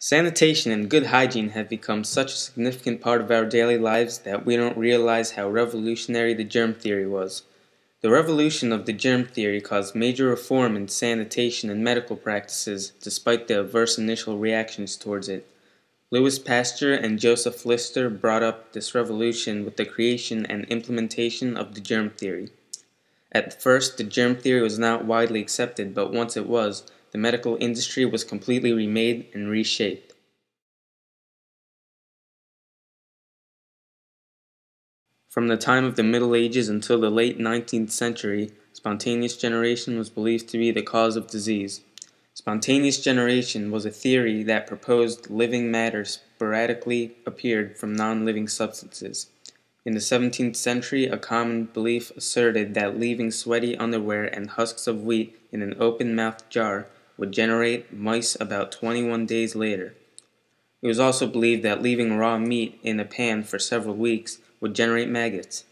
Sanitation and good hygiene have become such a significant part of our daily lives that we don't realize how revolutionary the germ theory was. The revolution of the germ theory caused major reform in sanitation and medical practices despite the adverse initial reactions towards it. Louis Pasteur and Joseph Lister brought up this revolution with the creation and implementation of the germ theory. At first, the germ theory was not widely accepted, but once it was, the medical industry was completely remade and reshaped. From the time of the Middle Ages until the late 19th century, spontaneous generation was believed to be the cause of disease. Spontaneous generation was a theory that proposed living matter sporadically appeared from non-living substances. In the 17th century, a common belief asserted that leaving sweaty underwear and husks of wheat in an open-mouthed jar would generate mice about 21 days later. It was also believed that leaving raw meat in a pan for several weeks would generate maggots.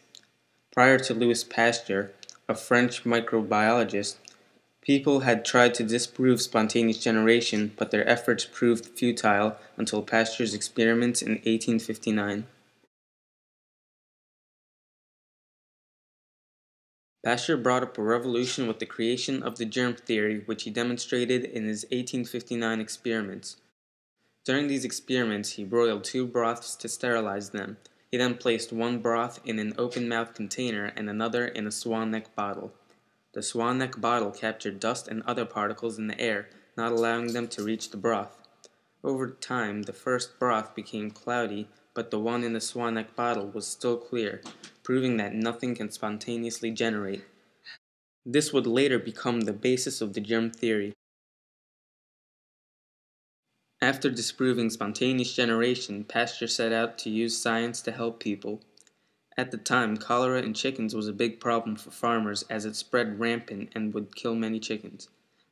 Prior to Louis Pasteur, a French microbiologist, people had tried to disprove spontaneous generation, but their efforts proved futile until Pasteur's experiments in 1859. Pasteur brought up a revolution with the creation of the germ theory, which he demonstrated in his 1859 experiments. During these experiments, he broiled 2 broths to sterilize them. He then placed one broth in an open-mouthed container and another in a swan neck bottle. The swan neck bottle captured dust and other particles in the air, not allowing them to reach the broth. Over time, the first broth became cloudy, but the one in the swan neck bottle was still clear, proving that nothing can spontaneously generate. This would later become the basis of the germ theory. After disproving spontaneous generation, Pasteur set out to use science to help people. At the time, cholera in chickens was a big problem for farmers as it spread rampant and would kill many chickens.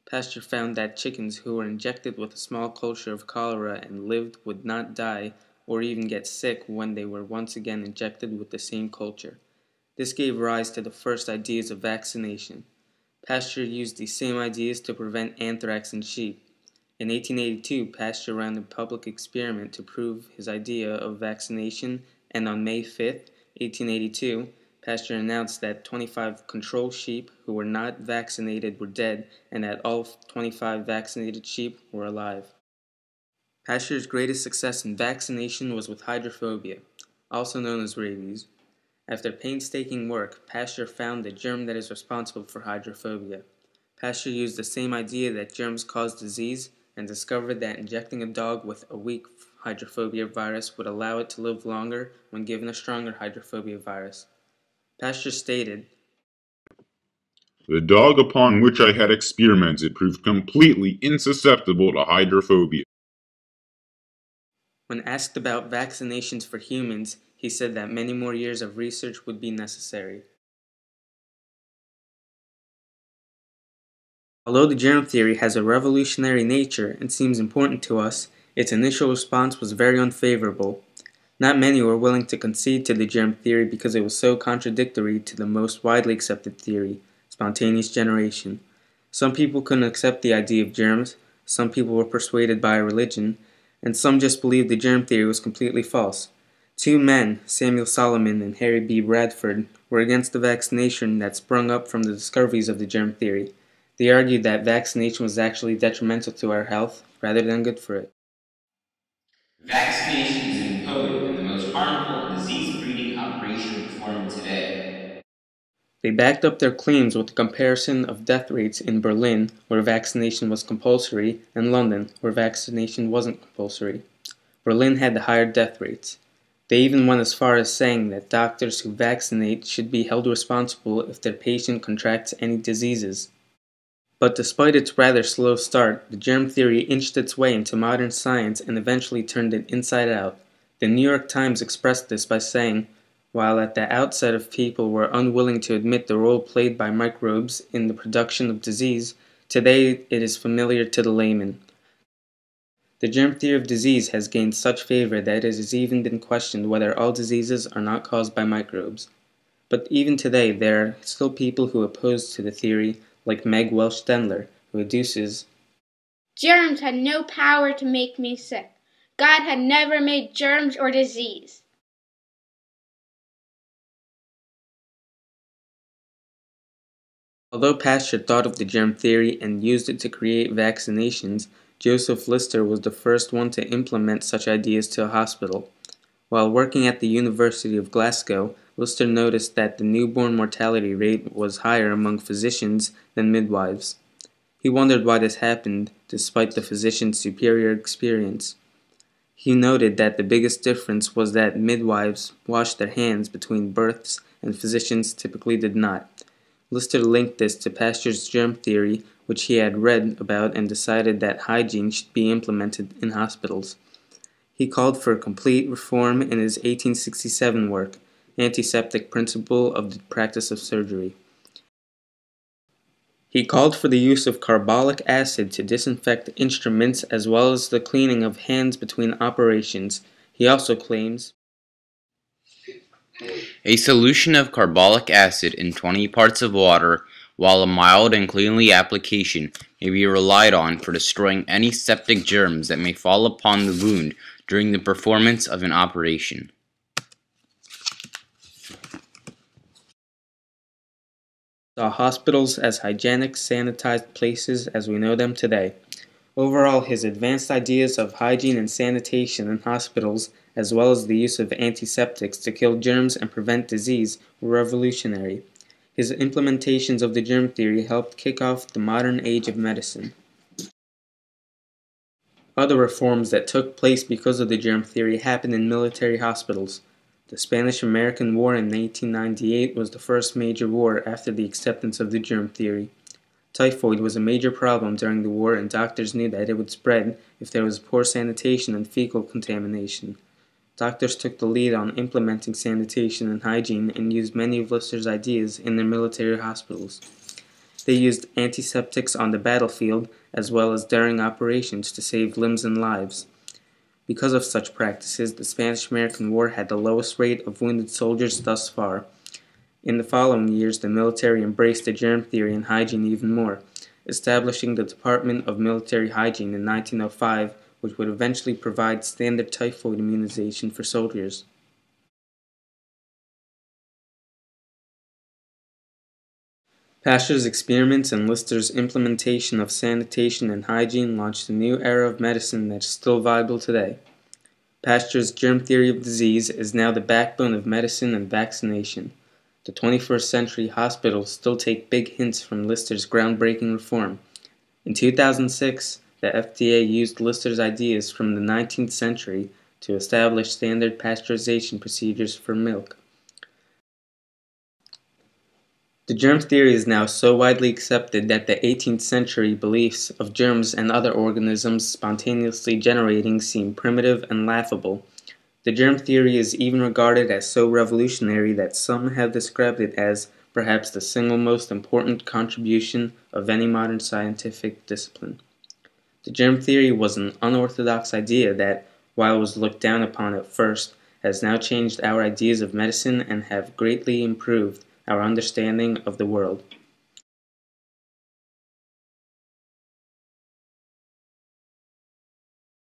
Pasteur found that chickens who were injected with a small culture of cholera and lived would not die or even get sick when they were once again injected with the same culture. This gave rise to the first ideas of vaccination. Pasteur used these same ideas to prevent anthrax in sheep. In 1882, Pasteur ran a public experiment to prove his idea of vaccination, and on May 5, 1882, Pasteur announced that 25 control sheep who were not vaccinated were dead and that all 25 vaccinated sheep were alive. Pasteur's greatest success in vaccination was with hydrophobia, also known as rabies. After painstaking work, Pasteur found the germ that is responsible for hydrophobia. Pasteur used the same idea that germs cause disease and discovered that injecting a dog with a weak hydrophobia virus would allow it to live longer when given a stronger hydrophobia virus. Pasteur stated, "The dog upon which I had experimented proved completely insusceptible to hydrophobia." When asked about vaccinations for humans, he said that many more years of research would be necessary. Although the germ theory has a revolutionary nature and seems important to us, its initial response was very unfavorable. Not many were willing to concede to the germ theory because it was so contradictory to the most widely accepted theory, spontaneous generation. Some people couldn't accept the idea of germs, some people were persuaded by religion, and some just believed the germ theory was completely false. 2 men, Samuel Solomon and Harry B. Bradford, were against the vaccination that sprung up from the discoveries of the germ theory. They argued that vaccination was actually detrimental to our health rather than good for it. Vaccination is impotent and the most harmful and disease-breeding operation performed today. They backed up their claims with a comparison of death rates in Berlin, where vaccination was compulsory, and London, where vaccination wasn't compulsory. Berlin had the higher death rates. They even went as far as saying that doctors who vaccinate should be held responsible if their patient contracts any diseases. But despite its rather slow start, the germ theory inched its way into modern science and eventually turned it inside out. The New York Times expressed this by saying, while at the outset of people were unwilling to admit the role played by microbes in the production of disease, today it is familiar to the layman. The germ theory of disease has gained such favor that it has even been questioned whether all diseases are not caused by microbes. But even today, there are still people who oppose to the theory, like Meg Welch-Denler, who adduces Germs had no power to make me sick. God had never made germs or disease. Although Pasteur thought of the germ theory and used it to create vaccinations, Joseph Lister was the first one to implement such ideas to a hospital. While working at the University of Glasgow, Lister noticed that the newborn mortality rate was higher among physicians than midwives. He wondered why this happened, despite the physician's superior experience. He noted that the biggest difference was that midwives washed their hands between births and physicians typically did not. Lister linked this to Pasteur's germ theory, which he had read about, and decided that hygiene should be implemented in hospitals. He called for complete reform in his 1867 work, Antiseptic Principle of the Practice of Surgery. He called for the use of carbolic acid to disinfect instruments as well as the cleaning of hands between operations. He also claims, A solution of carbolic acid in 20 parts of water, while a mild and cleanly application may be relied on for destroying any septic germs that may fall upon the wound during the performance of an operation. saw hospitals as hygienic, sanitized places as we know them today. Overall, his advanced ideas of hygiene and sanitation in hospitals, as well as the use of antiseptics to kill germs and prevent disease, were revolutionary. His implementations of the germ theory helped kick off the modern age of medicine. Other reforms that took place because of the germ theory happened in military hospitals. The Spanish-American War in 1898 was the first major war after the acceptance of the germ theory. Typhoid was a major problem during the war, and doctors knew that it would spread if there was poor sanitation and fecal contamination. Doctors took the lead on implementing sanitation and hygiene and used many of Lister's ideas in their military hospitals. They used antiseptics on the battlefield as well as during operations to save limbs and lives. Because of such practices, the Spanish-American War had the lowest rate of wounded soldiers thus far. In the following years, the military embraced the germ theory and hygiene even more, establishing the Department of Military Hygiene in 1905, which would eventually provide standard typhoid immunization for soldiers. Pasteur's experiments and Lister's implementation of sanitation and hygiene launched a new era of medicine that is still viable today. Pasteur's germ theory of disease is now the backbone of medicine and vaccination. The 21st century hospitals still take big hints from Lister's groundbreaking reform. In 2006, the FDA used Lister's ideas from the 19th century to establish standard pasteurization procedures for milk. The germ theory is now so widely accepted that the 18th century beliefs of germs and other organisms spontaneously generating seem primitive and laughable. The germ theory is even regarded as so revolutionary that some have described it as perhaps the single most important contribution of any modern scientific discipline. The germ theory was an unorthodox idea that, while it was looked down upon at first, has now changed our ideas of medicine and have greatly improved our understanding of the world.